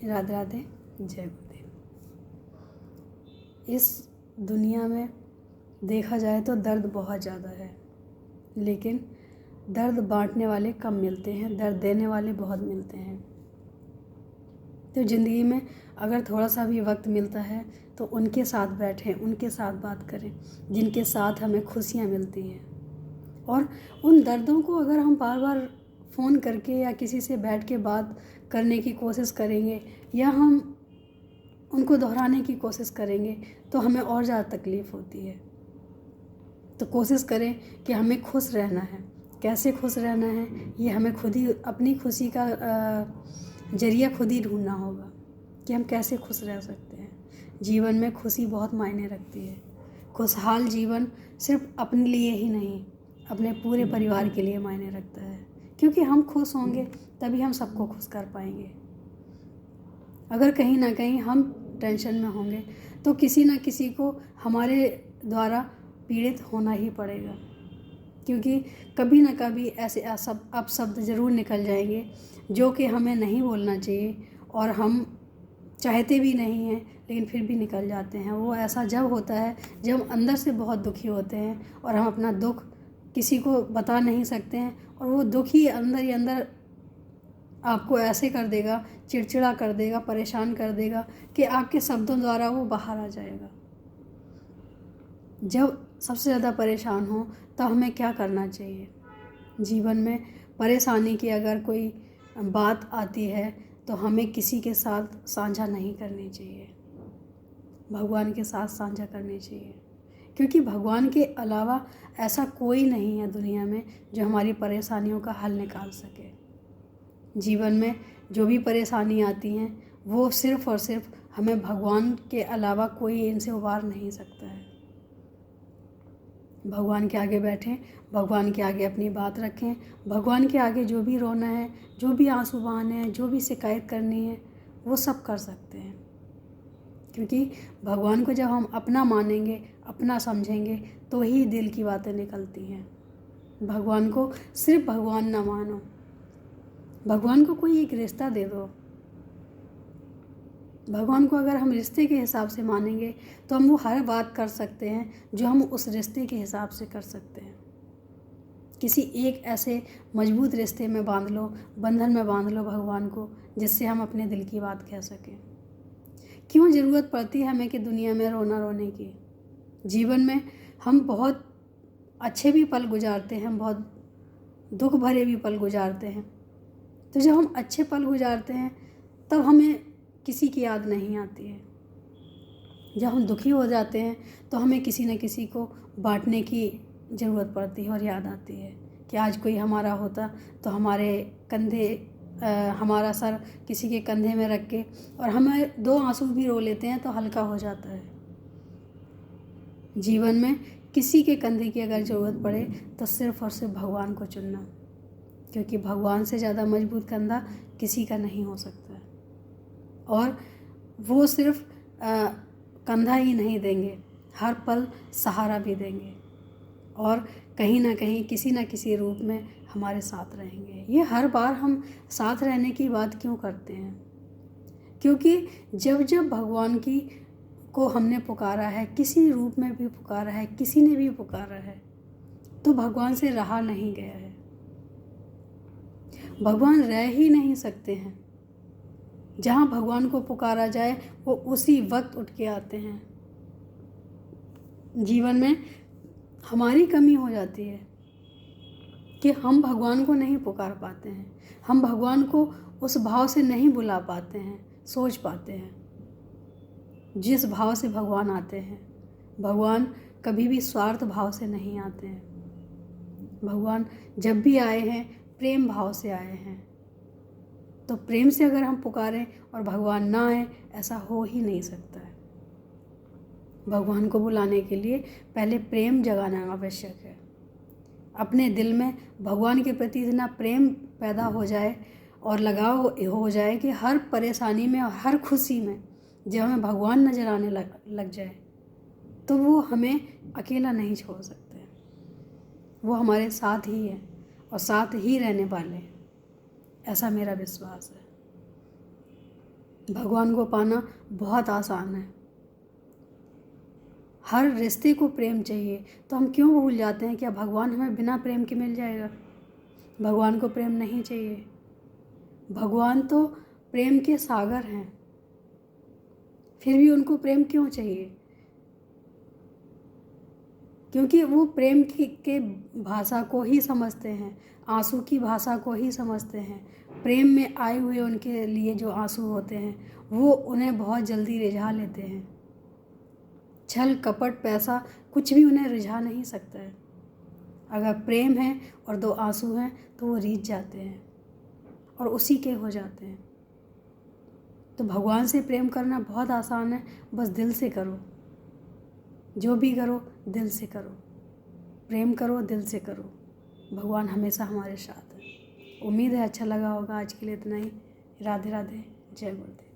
राधे राधे, जय गुरुदेव। इस दुनिया में देखा जाए तो दर्द बहुत ज़्यादा है, लेकिन दर्द बांटने वाले कम मिलते हैं, दर्द देने वाले बहुत मिलते हैं। तो ज़िंदगी में अगर थोड़ा सा भी वक्त मिलता है तो उनके साथ बैठें, उनके साथ बात करें जिनके साथ हमें खुशियाँ मिलती हैं। और उन दर्दों को अगर हम बार बार फ़ोन करके या किसी से बैठ के बात करने की कोशिश करेंगे या हम उनको दोहराने की कोशिश करेंगे तो हमें और ज़्यादा तकलीफ़ होती है। तो कोशिश करें कि हमें खुश रहना है। कैसे खुश रहना है, ये हमें खुद ही अपनी खुशी का ज़रिया खुद ही ढूंढना होगा कि हम कैसे खुश रह सकते हैं। जीवन में खुशी बहुत मायने रखती है। खुशहाल जीवन सिर्फ अपने लिए ही नहीं, अपने पूरे परिवार के लिए मायने रखता है, क्योंकि हम खुश होंगे तभी हम सबको खुश कर पाएंगे। अगर कहीं ना कहीं हम टेंशन में होंगे तो किसी ना किसी को हमारे द्वारा पीड़ित होना ही पड़ेगा, क्योंकि कभी ना कभी ऐसे अपशब्द ज़रूर निकल जाएंगे जो कि हमें नहीं बोलना चाहिए और हम चाहते भी नहीं हैं, लेकिन फिर भी निकल जाते हैं। वो ऐसा जब होता है जब हम अंदर से बहुत दुखी होते हैं और हम अपना दुख किसी को बता नहीं सकते हैं, और वो दुख ही अंदर आपको ऐसे कर देगा, चिड़चिड़ा कर देगा, परेशान कर देगा कि आपके शब्दों द्वारा वो बाहर आ जाएगा। जब सबसे ज़्यादा परेशान हो तो हमें क्या करना चाहिए? जीवन में परेशानी की अगर कोई बात आती है तो हमें किसी के साथ साझा नहीं करनी चाहिए, भगवान के साथ साझा करनी चाहिए, क्योंकि भगवान के अलावा ऐसा कोई नहीं है दुनिया में जो हमारी परेशानियों का हल निकाल सके। जीवन में जो भी परेशानी आती हैं वो सिर्फ़ और सिर्फ हमें भगवान के अलावा कोई इनसे उबार नहीं सकता है। भगवान के आगे बैठें, भगवान के आगे अपनी बात रखें, भगवान के आगे जो भी रोना है, जो भी आंसू बहाने हैं, जो भी शिकायत करनी है, वो सब कर सकते हैं। क्योंकि भगवान को जब हम अपना मानेंगे, अपना समझेंगे तो ही दिल की बातें निकलती हैं। भगवान को सिर्फ भगवान ना मानो, भगवान को कोई एक रिश्ता दे दो। भगवान को अगर हम रिश्ते के हिसाब से मानेंगे तो हम वो हर बात कर सकते हैं जो हम उस रिश्ते के हिसाब से कर सकते हैं। किसी एक ऐसे मजबूत रिश्ते में बांध लो, बंधन में बांध लो भगवान को, जिससे हम अपने दिल की बात कह सकें। क्यों ज़रूरत पड़ती है हमें कि दुनिया में रोने की? जीवन में हम बहुत अच्छे भी पल गुजारते हैं, बहुत दुख भरे भी पल गुजारते हैं। तो जब हम अच्छे पल गुजारते हैं तब हमें किसी की याद नहीं आती है। जब हम दुखी हो जाते हैं तो हमें किसी न किसी को बांटने की ज़रूरत पड़ती है और याद आती है कि आज कोई हमारा होता तो हमारे कंधे हमारा सर किसी के कंधे में रख के और हमें 2 आंसू भी रो लेते हैं तो हल्का हो जाता है। जीवन में किसी के कंधे की अगर ज़रूरत पड़े तो सिर्फ़ और सिर्फ भगवान को चुनना, क्योंकि भगवान से ज़्यादा मजबूत कंधा किसी का नहीं हो सकता है। और वो सिर्फ कंधा ही नहीं देंगे, हर पल सहारा भी देंगे और कहीं ना कहीं किसी न किसी रूप में हमारे साथ रहेंगे। ये हर बार हम साथ रहने की बात क्यों करते हैं? क्योंकि जब जब भगवान की को हमने पुकारा है, किसी रूप में भी पुकारा है, किसी ने भी पुकारा है, तो भगवान से रहा नहीं गया है। भगवान रह ही नहीं सकते हैं। जहाँ भगवान को पुकारा जाए वो उसी वक्त उठ के आते हैं। जीवन में हमारी कमी हो जाती है कि हम भगवान को नहीं पुकार पाते हैं, हम भगवान को उस भाव से नहीं बुला पाते हैं, सोच पाते हैं जिस भाव से भगवान आते हैं। भगवान कभी भी स्वार्थ भाव से नहीं आते हैं। भगवान जब भी आए हैं प्रेम भाव से आए हैं। तो प्रेम से अगर हम पुकारें और भगवान ना आए, ऐसा हो ही नहीं सकता है। भगवान को बुलाने के लिए पहले प्रेम जगाना आवश्यक है। अपने दिल में भगवान के प्रति इतना प्रेम पैदा हो जाए और लगाव हो जाए कि हर परेशानी में और हर खुशी में जब हमें भगवान नज़र आने लग जाए तो वो हमें अकेला नहीं छोड़ सकते। वो हमारे साथ ही है और साथ ही रहने वाले हैं, ऐसा मेरा विश्वास है। भगवान को पाना बहुत आसान है। हर रिश्ते को प्रेम चाहिए, तो हम क्यों भूल जाते हैं क्या भगवान हमें बिना प्रेम के मिल जाएगा? भगवान को प्रेम नहीं चाहिए। भगवान तो प्रेम के सागर हैं, फिर भी उनको प्रेम क्यों चाहिए? क्योंकि वो प्रेम के भाषा को ही समझते हैं, आंसू की भाषा को ही समझते हैं। प्रेम में आए हुए उनके लिए जो आंसू होते हैं वो उन्हें बहुत जल्दी रिझा लेते हैं। छल कपट पैसा कुछ भी उन्हें रिझा नहीं सकता है। अगर प्रेम है और दो आंसू हैं तो वो रीझ जाते हैं और उसी के हो जाते हैं। तो भगवान से प्रेम करना बहुत आसान है, बस दिल से करो। जो भी करो दिल से करो, प्रेम करो, दिल से करो। भगवान हमेशा हमारे साथ है। उम्मीद है अच्छा लगा होगा। आज के लिए इतना ही। राधे राधे, जय गुरुदेव।